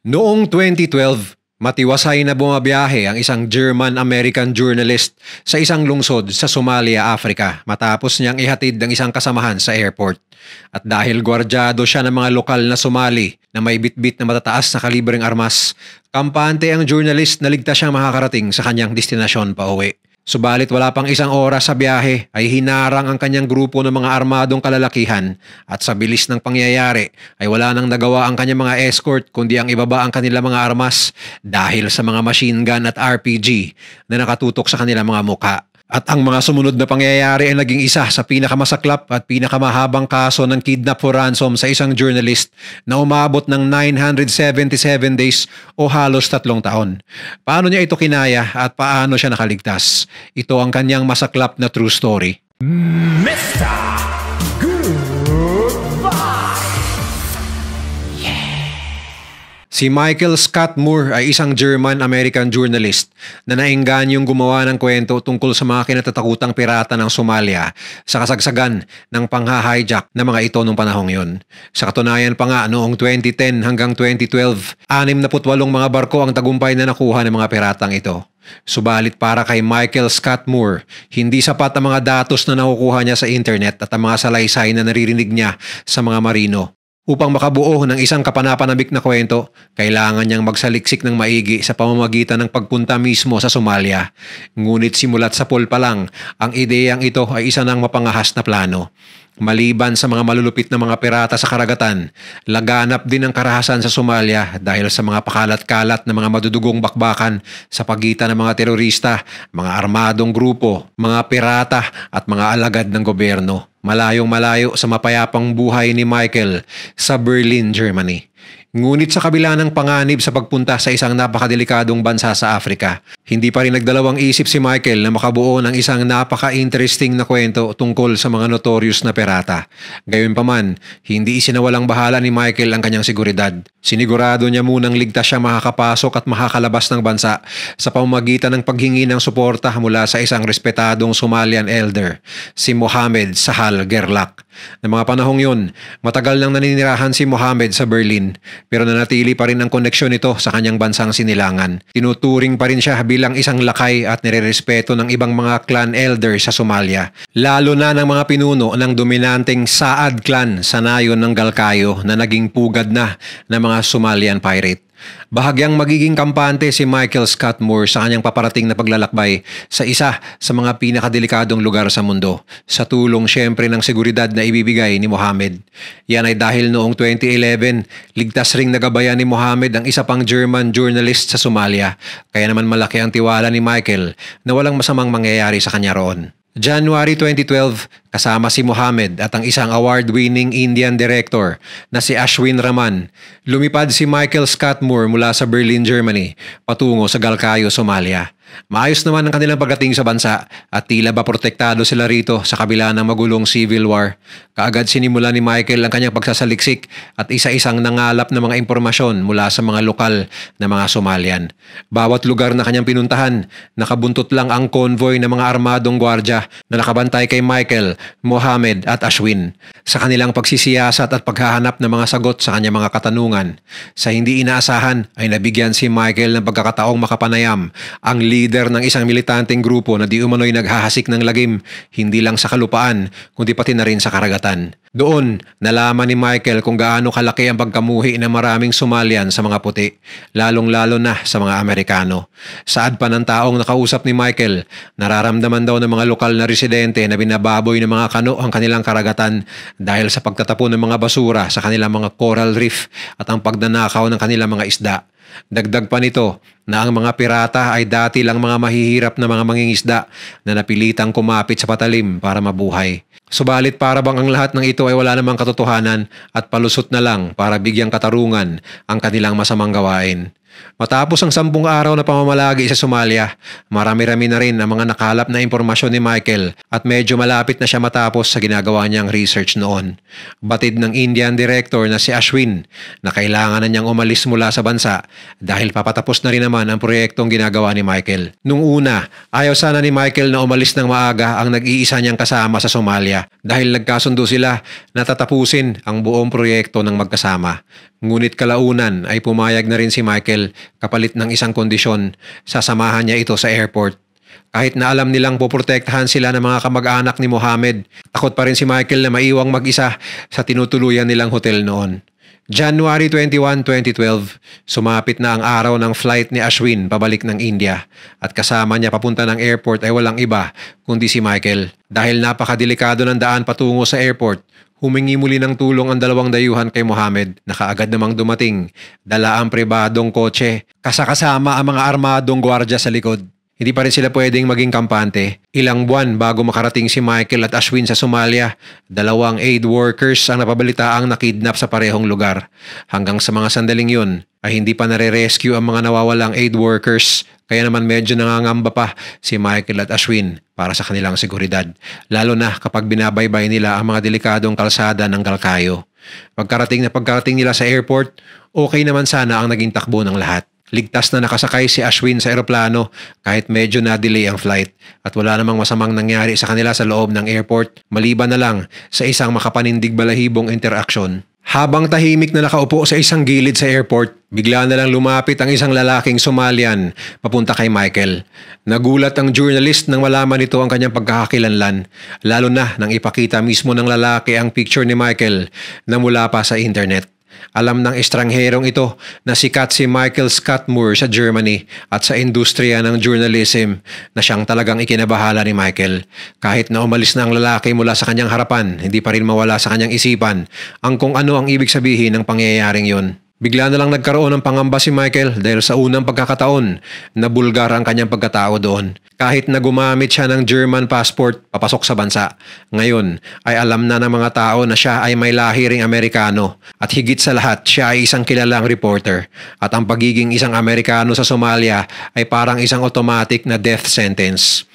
Noong 2012, matiwasay na bumabiyahe ang isang German-American journalist sa isang lungsod sa Somalia, Africa matapos niyang ihatid ang isang kasamahan sa airport. At dahil gwardyado siya ng mga lokal na Somali na may bitbit na matataas na kalibreng armas, kampante ang journalist na ligtas siyang makakarating sa kanyang destinasyon pa uwi. Subalit wala pang isang oras sa biyahe ay hinarang ang kanyang grupo ng mga armadong kalalakihan at sa bilis ng pangyayari ay wala nang nagawa ang kanyang mga escort kundi ang ibaba ang kanilang mga armas dahil sa mga machine gun at RPG na nakatutok sa kanilang mga mukha. At ang mga sumunod na pangyayari ay naging isa sa pinakamasaklap at pinakamahabang kaso ng kidnap for ransom sa isang journalist na umabot ng 977 days o halos 3 taon. Paano niya ito kinaya at paano siya nakaligtas? Ito ang kanyang masaklap na true story. Mr. Si Michael Scott Moore ay isang German-American journalist na naingganyong gumawa ng kwento tungkol sa mga kinatatakutang pirata ng Somalia sa kasagsagan ng pangha-hijack na mga ito noong panahong yun. Sa katunayan pa nga noong 2010 hanggang 2012, 68 mga barko ang tagumpay na nakuha ng mga piratang ito. Subalit para kay Michael Scott Moore, hindi sapat ang mga datos na nakukuha niya sa internet at ang mga salaysay na naririnig niya sa mga marino. Upang makabuo ng isang kapanapanabik na kwento, kailangan niyang magsaliksik ng maigi sa pamamagitan ng pagpunta mismo sa Somalia. Ngunit simulat sa pool pa lang, ang ideyang ito ay isa ng mapangahas na plano. Maliban sa mga malulupit na mga pirata sa karagatan, laganap din ang karahasan sa Somalia dahil sa mga pakalat-kalat na mga madudugong bakbakan sa pagitan ng mga terorista, mga armadong grupo, mga pirata at mga alagad ng gobyerno. Malayong-malayo sa mapayapang buhay ni Michael sa Berlin, Germany. Ngunit sa kabila ng panganib sa pagpunta sa isang napakadelikadong bansa sa Africa, hindi pa rin nagdalawang isip si Michael na makabuo ng isang napaka-interesting na kwento tungkol sa mga notorious na pirata. Gayunpaman, hindi isinawalang bahala ni Michael ang kanyang seguridad. Sinigurado niya munang ligtas siya makakapasok at makakalabas ng bansa sa pamamagitan ng paghingi ng suporta mula sa isang respetadong Somalian elder, si Mohammed Sahal Gerlach. Na mga panahong yun, matagal nang naninirahan si Mohammed sa Berlin pero nanatili pa rin ang koneksyon nito sa kanyang bansang sinilangan. Tinuturing pa rin siya bilang isang lakay at nirerespeto ng ibang mga clan elder sa Somalia, lalo na ng mga pinuno ng dominanteng Saad clan sa nayon ng Galkayo na naging pugad na ng mga Somalian pirate. Bahagyang magiging kampante si Michael Scott Moore sa kanyang paparating na paglalakbay sa isa sa mga pinakadelikadong lugar sa mundo, sa tulong syempre ng seguridad na ibibigay ni Mohammed. Yan ay dahil noong 2011, ligtas ring nagabayan ni Mohammed ang isa pang German journalist sa Somalia, kaya naman malaki ang tiwala ni Michael na walang masamang mangyayari sa kanya roon. January 2012, kasama si Mohammed at ang isang award-winning Indian director na si Ashwin Raman, lumipad si Michael Scott Moore mula sa Berlin, Germany, patungo sa Galkayo, Somalia. Maayos naman ang kanilang pagdating sa bansa at tila ba protektado sila rito sa kabila ng magulong civil war. Kaagad sinimula ni Michael ang kanyang pagsasaliksik at isa-isang nangalap ng mga impormasyon mula sa mga lokal na mga Somalian. Bawat lugar na kanyang pinuntahan, nakabuntot lang ang convoy ng mga armadong gwardya na nakabantay kay Michael, Mohammed at Ashwin. Sa kanilang pagsisiyasat at paghahanap ng mga sagot sa kanyang mga katanungan, sa hindi inaasahan ay nabigyan si Michael ng pagkakataong makapanayam ang leader ng isang militanteng grupo na di umano'y naghahasik ng lagim, hindi lang sa kalupaan, kundi pati na rin sa karagatan. Doon, nalaman ni Michael kung gaano kalaki ang pagkamuhi ng maraming Somalian sa mga puti, lalong-lalo na sa mga Amerikano. Saad pa ng taong nakausap ni Michael, nararamdaman daw ng mga lokal na residente na binababoy ng mga kano ang kanilang karagatan dahil sa pagtatapon ng mga basura sa kanilang mga coral reef at ang pagnanakaw ng kanilang mga isda. Dagdag pa nito na ang mga pirata ay dati lang mga mahihirap na mga mangingisda na napilitang kumapit sa patalim para mabuhay. Subalit para bang ang lahat ng ito ay wala namang katotohanan at palusot na lang para bigyang katarungan ang kanilang masamang gawain. Matapos ang 10 araw na pamamalagi sa Somalia, marami-rami na rin ang mga nakalap na impormasyon ni Michael at medyo malapit na siya matapos sa ginagawa niyang research noon. Batid ng Indian director na si Ashwin na kailangan na niyang umalis mula sa bansa dahil papatapos na rin naman ang proyektong ginagawa ni Michael. Nung una, ayaw sana ni Michael na umalis ng maaga ang nag-iisa niyang kasama sa Somalia dahil nagkasundo sila na tatapusin ang buong proyekto ng magkasama. Ngunit kalaunan ay pumayag na rin si Michael kapalit ng isang kondisyon, sasamahan niya ito sa airport. Kahit na alam nilang poprotektahan sila ng mga kamag-anak ni Mohammed, takot pa rin si Michael na maiwang mag-isa sa tinutuluyan nilang hotel noon. January 21, 2012, sumapit na ang araw ng flight ni Ashwin pabalik ng India at kasama niya papunta ng airport ay walang iba kundi si Michael. Dahil napakadelikado ng daan patungo sa airport, humingi muli ng tulong ang dalawang dayuhan kay Mohammed na kaagad namang dumating, dala ang pribadong kotse, kasama ang mga armadong gwardya sa likod. Hindi pa rin sila pwedeng maging kampante. Ilang buwan bago makarating si Michael at Ashwin sa Somalia, 2 aid workers ang napabalitaang nakidnap sa parehong lugar. Hanggang sa mga sandaling yun ay hindi pa nare-rescue ang mga nawawalang aid workers, kaya naman medyo nangangamba pa si Michael at Ashwin para sa kanilang seguridad, lalo na kapag binabaybay nila ang mga delikadong kalsada ng Galkayo. Pagkarating nila sa airport, okay naman sana ang naging takbo ng lahat. Ligtas na nakasakay si Ashwin sa eroplano kahit medyo na-delay ang flight at wala namang masamang nangyari sa kanila sa loob ng airport maliban na lang sa isang makapanindig balahibong interaksyon. Habang tahimik na nakaupo sa isang gilid sa airport, bigla na lang lumapit ang isang lalaking Somalian papunta kay Michael. Nagulat ang journalist nang malaman nito ang kanyang pagkakakilanlan, lalo na nang ipakita mismo ng lalaki ang picture ni Michael na mula pa sa internet. Alam ng estrangherong ito na sikat si Michael Scott Moore sa Germany at sa industriya ng journalism na siyang talagang ikinabahala ni Michael. Kahit na umalis na ang lalaki mula sa kanyang harapan, hindi pa rin mawala sa kanyang isipan ang kung ano ang ibig sabihin ng pangyayaring yun. Bigla na lang nagkaroon ng pangamba si Michael dahil sa unang pagkakataon na bulgar ang kanyang pagkatao doon. Kahit na gumamit siya ng German passport papasok sa bansa, ngayon ay alam na ng mga tao na siya ay may lahi ring Amerikano at higit sa lahat siya ay isang kilalang reporter at ang pagiging isang Amerikano sa Somalia ay parang isang automatic na death sentence.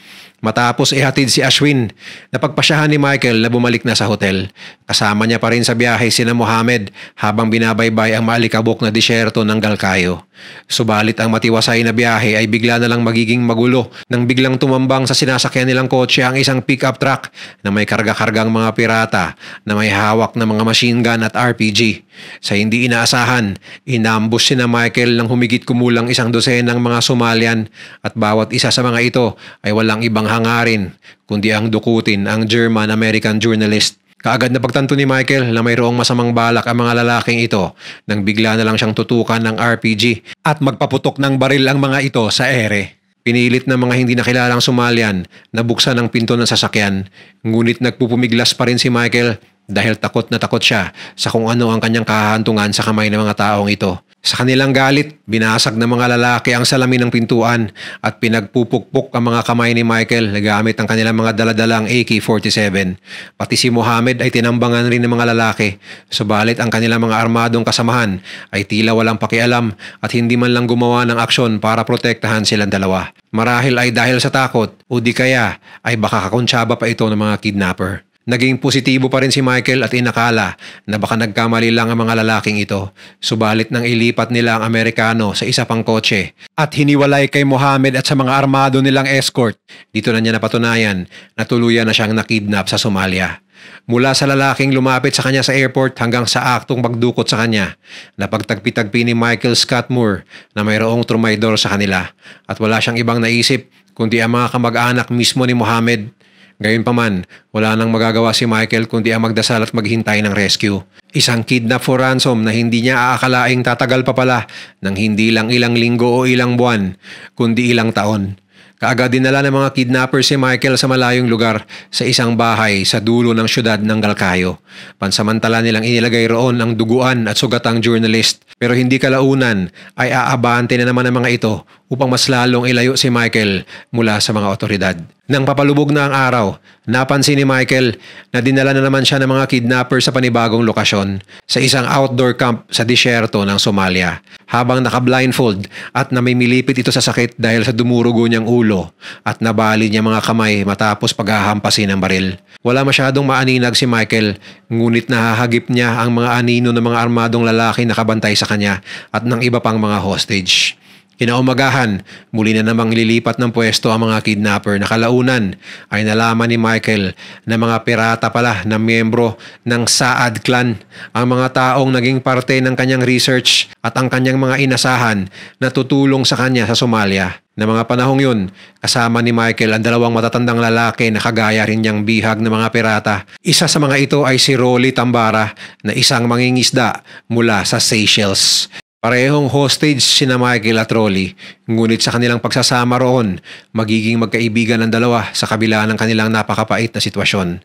Matapos ihatid si Ashwin, napagpasyahan ni Michael na bumalik na sa hotel. Kasama niya pa rin sa biyahe sina Mohammed habang binabaybay ang maalikabok na disyerto ng Galkayo. Subalit ang matiwasay na biyahe ay bigla na lang magiging magulo nang biglang tumambang sa sinasakyan nilang kotse ang isang pick-up truck na may karga-kargang mga pirata na may hawak na mga machine gun at RPG. Sa hindi inaasahan, inambush sina Michael ng humigit kumulang 100 ng mga Somalian at bawat isa sa mga ito ay walang ibang hangarin kundi ang dukutin ang German-American journalist. Kaagad na pagtanto ni Michael na mayroong masamang balak ang mga lalaking ito nang bigla na lang siyang tutukan ng RPG at magpaputok ng baril ang mga ito sa ere. Pinilit ng mga hindi nakilalang Somalian na buksan ang pinto ng sasakyan, ngunit nagpupumiglas pa rin si Michael dahil takot na takot siya sa kung ano ang kanyang kahahantungan sa kamay ng mga taong ito. Sa kanilang galit, binasag ng mga lalaki ang salamin ng pintuan at pinagpupukpok ang mga kamay ni Michael na gamit ang kanilang mga daladalang AK-47. Pati si Mohammed ay tinambangan rin ng mga lalaki, subalit ang kanilang mga armadong kasamahan ay tila walang pakialam at hindi man lang gumawa ng aksyon para protektahan silang dalawa. Marahil ay dahil sa takot o di kaya ay baka kakontsaba pa ito ng mga kidnapper. Naging positibo pa rin si Michael at inakala na baka nagkamali lang ang mga lalaking ito. Subalit nang ilipat nila ang Amerikano sa isa pang kotse at hiniwalay kay Mohammed at sa mga armado nilang escort, dito na niya napatunayan na tuluyan na siyang nakidnap sa Somalia. Mula sa lalaking lumapit sa kanya sa airport hanggang sa aktong pagdukot sa kanya, napagtagpi-tagpi ni Michael Scott Moore na mayroong trumaydor sa kanila at wala siyang ibang naisip kundi ang mga kamag-anak mismo ni Mohammed. Gayunpaman, wala nang magagawa si Michael kundi ang magdasal at maghintay ng rescue. Isang kidnap for ransom na hindi niya aakalaing tatagal pa pala ng hindi lang ilang linggo o ilang buwan, kundi ilang taon. Kaagad dinala ng mga kidnapper si Michael sa malayong lugar sa isang bahay sa dulo ng syudad ng Galkayo. Pansamantala nilang inilagay roon ang duguan at sugatang journalist. Pero hindi kalaunan ay aabante na naman ang mga ito upang mas lalong ilayo si Michael mula sa mga otoridad. Nang papalubog na ang araw, napansin ni Michael na dinala na naman siya ng mga kidnapper sa panibagong lokasyon sa isang outdoor camp sa disyerto ng Somalia. Habang naka-blindfold at namimilipit ito sa sakit dahil sa dumurugo niyang ulo at nabali niya mga kamay matapos paghahampasin ng baril. Wala masyadong maaninag si Michael, ngunit nahahagip niya ang mga anino ng mga armadong lalaki na kabantay sa kanya at ng iba pang mga hostage. Kinaumagahan, muli na namang lilipat ng pwesto ang mga kidnapper na kalaunan ay nalaman ni Michael na mga pirata pala na miyembro ng Saad clan ang mga taong naging parte ng kanyang research at ang kanyang mga inasahan na tutulong sa kanya sa Somalia. Na mga panahong yun, kasama ni Michael ang dalawang matatandang lalaki na kagaya rin niyang bihag ng mga pirata. Isa sa mga ito ay si Rolly Tambara na isang mangingisda mula sa Seychelles. Parehong hostage sina Michael at Rolly, ngunit sa kanilang pagsasama roon, magiging magkaibigan ng dalawa sa kabila ng kanilang napakapait na sitwasyon.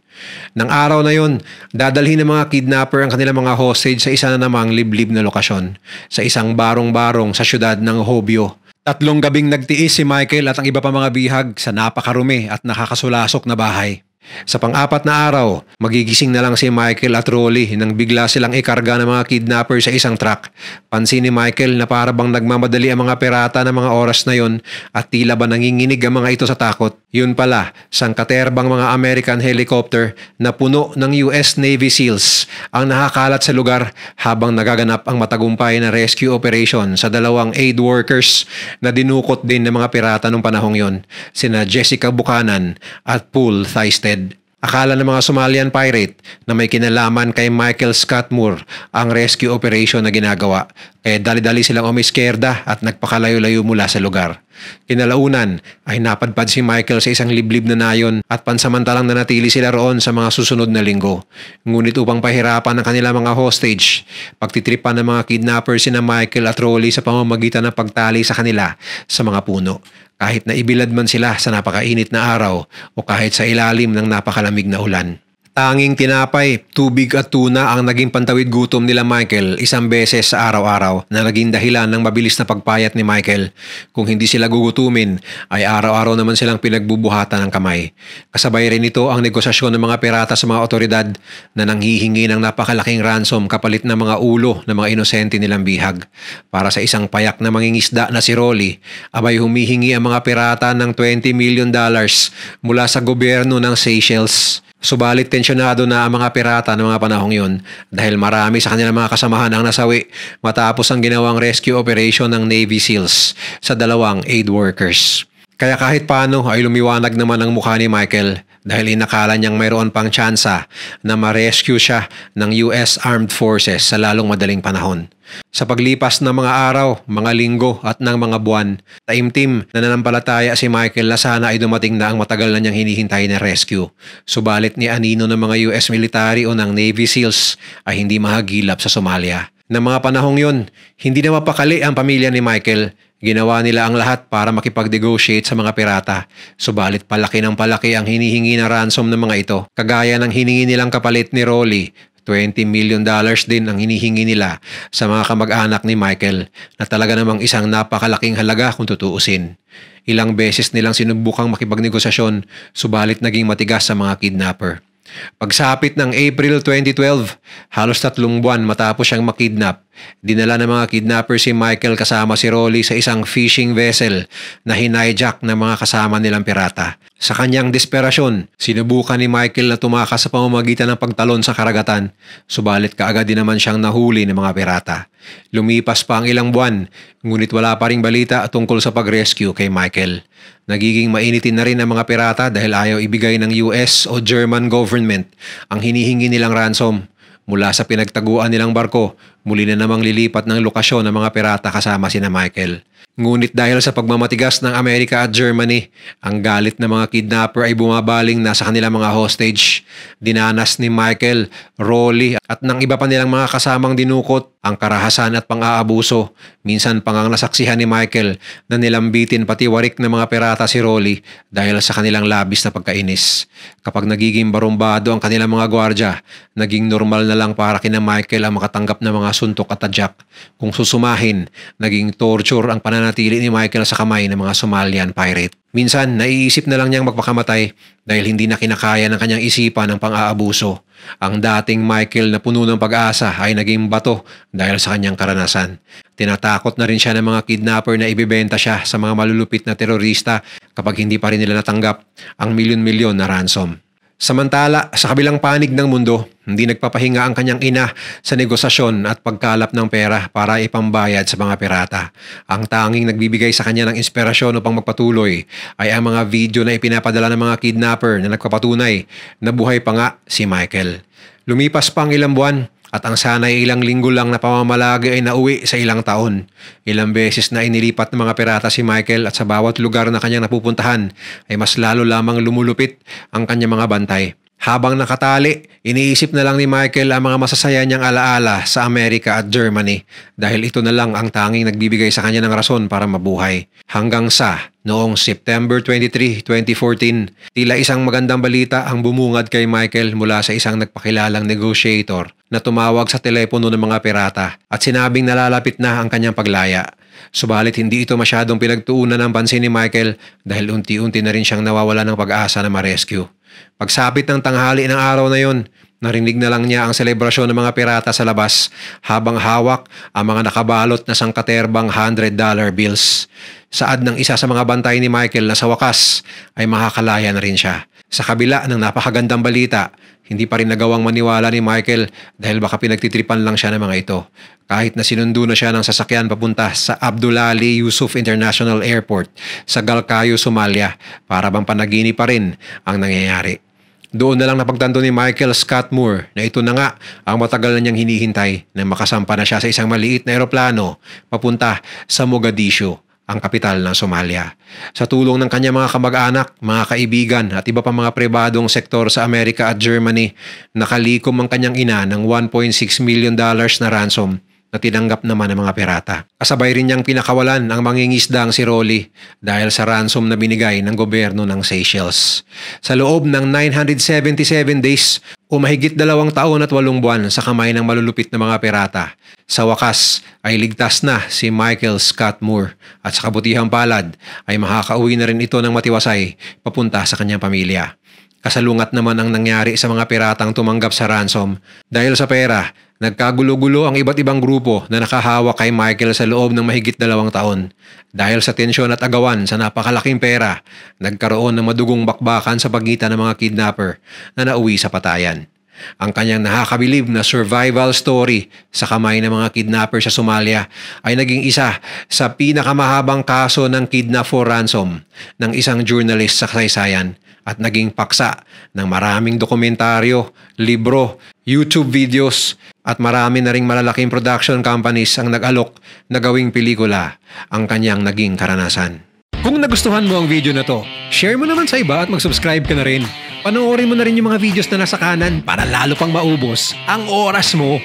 Nang araw na yon, dadalhin ng mga kidnapper ang kanilang mga hostage sa isa na namang liblib na lokasyon, sa isang barong-barong sa syudad ng Hobyo. 3 gabing nagtiis si Michael at ang iba pa mga bihag sa napakarumi at nakakasulasok na bahay. Sa pang-4 na araw, magigising na lang si Michael at Rolly nang bigla silang ikarga ng mga kidnapper sa isang truck. Pansin ni Michael na para bang nagmamadali ang mga pirata ng mga oras na yon at tila ba nanginginig ang mga ito sa takot. Yun pala, sangkaterbang mga American helicopter na puno ng US Navy SEALs ang nakakalat sa lugar habang nagaganap ang matagumpay na rescue operation sa 2 aid workers na dinukot din ng mga pirata noong panahong yon, sina Jessica Buchanan at Paul Thystead. Akala ng mga Somalian pirate na may kinalaman kay Michael Scott Moore ang rescue operation na ginagawa, kaya dali-dali silang umiskerda at nagpakalayo-layo mula sa lugar. Kinalaunan ay napadpad si Michael sa isang liblib na nayon at pansamantalang nanatili sila roon sa mga susunod na linggo. Ngunit upang pahirapan ang kanilang mga hostage, pagtitripan ng mga kidnappers sina Michael at Rolly sa pamamagitan ng pagtali sa kanila sa mga puno. Kahit na ibilad man sila sa napakainit na araw o kahit sa ilalim ng napakalamig na ulan. Tanging tinapay, tubig at tuna ang naging pantawid gutom nila Michael isang beses sa araw-araw na naging dahilan ng mabilis na pagpayat ni Michael. Kung hindi sila gugutumin, ay araw-araw naman silang pinagbubuhatan ng kamay. Kasabay rin ito ang negosasyon ng mga pirata sa mga otoridad na nanghihingi ng napakalaking ransom kapalit ng mga ulo ng mga inosente nilang bihag. Para sa isang payak na mangingisda na si Rolly, abay humihingi ang mga pirata ng $20 million mula sa gobyerno ng Seychelles. Subalit tensyonado na ang mga pirata ng mga panahong yun dahil marami sa kanilang mga kasamahan ang nasawi matapos ang ginawang rescue operation ng Navy SEALs sa 2 aid workers. Kaya kahit paano ay lumiwanag naman ang mukha ni Michael dahil inakala niyang mayroon pang tsansa na ma-rescue siya ng US Armed Forces sa lalong madaling panahon. Sa paglipas ng mga araw, mga linggo at ng mga buwan, taimtim na nanampalataya si Michael na sana ay dumating na ang matagal na niyang hinihintay na rescue. Subalit ni anino ng mga US military o ng Navy SEALs ay hindi mahagilap sa Somalia. Ng mga panahong yun, hindi na mapakali ang pamilya ni Michael. Ginawa nila ang lahat para makipag-negotiate sa mga pirata. Subalit palaki ng palaki ang hinihingi na ransom ng mga ito. Kagaya ng hiningi nilang kapalit ni Rolly, $20 million din ang hinihingi nila sa mga kamag-anak ni Michael na talaga namang isang napakalaking halaga kung tutuusin. Ilang beses nilang sinubukang makipagnegosasyon, subalit naging matigas sa mga kidnapper. Pagsapit ng April 2012, halos 3 buwan matapos siyang makidnap, dinala ng mga kidnapper si Michael kasama si Rolly sa isang fishing vessel na hinijack ng mga kasama nilang pirata. Sa kanyang desperasyon, sinubukan ni Michael na tumakas sa pamamagitan ng pagtalon sa karagatan, subalit kaagad din naman siyang nahuli ng mga pirata. Lumipas pa ang ilang buwan, ngunit wala pa ring balita tungkol sa pag-rescue kay Michael. Nagiging mainitin na rin ang mga pirata dahil ayaw ibigay ng US o German government ang hinihingi nilang ransom. Mula sa pinagtaguan nilang barko, muli na namang lilipat ng lokasyon ng mga pirata kasama sina Michael. Ngunit dahil sa pagmamatigas ng Amerika at Germany, ang galit ng mga kidnapper ay bumabaling na sa kanilang mga hostage. Dinanas ni Michael, Rolly at ng iba pa nilang mga kasamang dinukot ang karahasan at pang-aabuso. Minsan pang ang nasaksihan ni Michael na nilambitin pati warik ng mga pirata si Rolly dahil sa kanilang labis na pagkainis. Kapag nagiging barumbado ang kanilang mga gwardya, naging normal na lang para kina Michael ang makatanggap ng mga suntok at tadyak. Kung susumahin, naging torture ang pananatili ni Michael sa kamay ng mga Somalian pirate. Minsan, naiisip na lang niyang magpakamatay dahil hindi na kinakaya ng kanyang isipan ng pang-aabuso. Ang dating Michael na puno ng pag-asa ay naging bato dahil sa kanyang karanasan. Tinatakot na rin siya ng mga kidnapper na ibebenta siya sa mga malulupit na terorista kapag hindi pa rin nila natanggap ang milyon-milyon na ransom. Samantala, sa kabilang panig ng mundo, hindi nagpapahinga ang kanyang ina sa negosasyon at pagkalap ng pera para ipambayad sa mga pirata. Ang tanging nagbibigay sa kanya ng inspirasyon upang magpatuloy ay ang mga video na ipinapadala ng mga kidnapper na nagpapatunay na buhay pa nga si Michael. Lumipas pa ang ilang buwan at ang sanay ilang linggo lang na pamamalagi ay nauwi sa ilang taon. Ilang beses na inilipat ng mga pirata si Michael at sa bawat lugar na kanyang napupuntahan ay mas lalo lamang lumulupit ang kanyang mga bantay. Habang nakatali, iniisip na lang ni Michael ang mga masasaya niyang alaala sa Amerika at Germany dahil ito na lang ang tanging nagbibigay sa kanya ng rason para mabuhay. Hanggang sa noong September 23, 2014, tila isang magandang balita ang bumungad kay Michael mula sa isang nagpakilalang negotiator na tumawag sa telepono ng mga pirata at sinabing nalalapit na ang kanyang paglaya. Subalit hindi ito masyadong pinagtuunan ng pansin ni Michael dahil unti-unti na rin siyang nawawala ng pag-asa na ma-rescue. Pagsapit ng tanghali ng araw na yon, narinig na lang niya ang selebrasyon ng mga pirata sa labas habang hawak ang mga nakabalot na sangkaterbang $100 bills. Saad ng isa sa mga bantay ni Michael na sa wakas ay makakalaya na rin siya. Sa kabila ng napakagandang balita, hindi pa rin nagawang maniwala ni Michael dahil baka pinagtitripan lang siya ng mga ito. Kahit na sinundo na siya ng sasakyan papunta sa Abdulali Yusuf International Airport sa Galkayo, Somalia para bang panaginip pa rin ang nangyayari. Doon na lang napagtanto ni Michael Scott Moore na ito na nga ang matagal na niyang hinihintay na makasampa na siya sa isang maliit na eroplano papunta sa Mogadishu, ang kapital ng Somalia. Sa tulong ng kanyang mga kamag-anak, mga kaibigan at iba pa mga pribadong sektor sa Amerika at Germany, nakalikom ang kanyang ina ng $1.6 million na ransom na tinanggap naman ng mga pirata. Kasabay rin niyang pinakawalan ang mangingisdang si Rolly dahil sa ransom na binigay ng gobyerno ng Seychelles. Sa loob ng 977 days o mahigit 2 taon at 8 buwan sa kamay ng malulupit na mga pirata, sa wakas ay ligtas na si Michael Scott Moore at sa kabutihang palad ay makakauwi na rin ito ng matiwasay papunta sa kanyang pamilya. Kasalungat naman ang nangyari sa mga piratang tumanggap sa ransom. Dahil sa pera, nagkagulo-gulo ang iba't ibang grupo na nakahawak kay Michael sa loob ng mahigit 2 taon. Dahil sa tensyon at agawan sa napakalaking pera, nagkaroon ng madugong bakbakan sa pagitan ng mga kidnapper na nauwi sa patayan. Ang kanyang nakakabilib na survival story sa kamay ng mga kidnapper sa Somalia ay naging isa sa pinakamahabang kaso ng kidnap for ransom ng isang journalist sa kasaysayan at naging paksa ng maraming dokumentaryo, libro, YouTube videos at marami na ring malalaking production companies ang nag-alok na gawing pelikula ang kanyang naging karanasan. Kung nagustuhan mo ang video na to, share mo naman sa iba at mag-subscribe ka na rin. Panoorin mo na rin yung mga videos na nasa kanan para lalo pang maubos ang oras mo.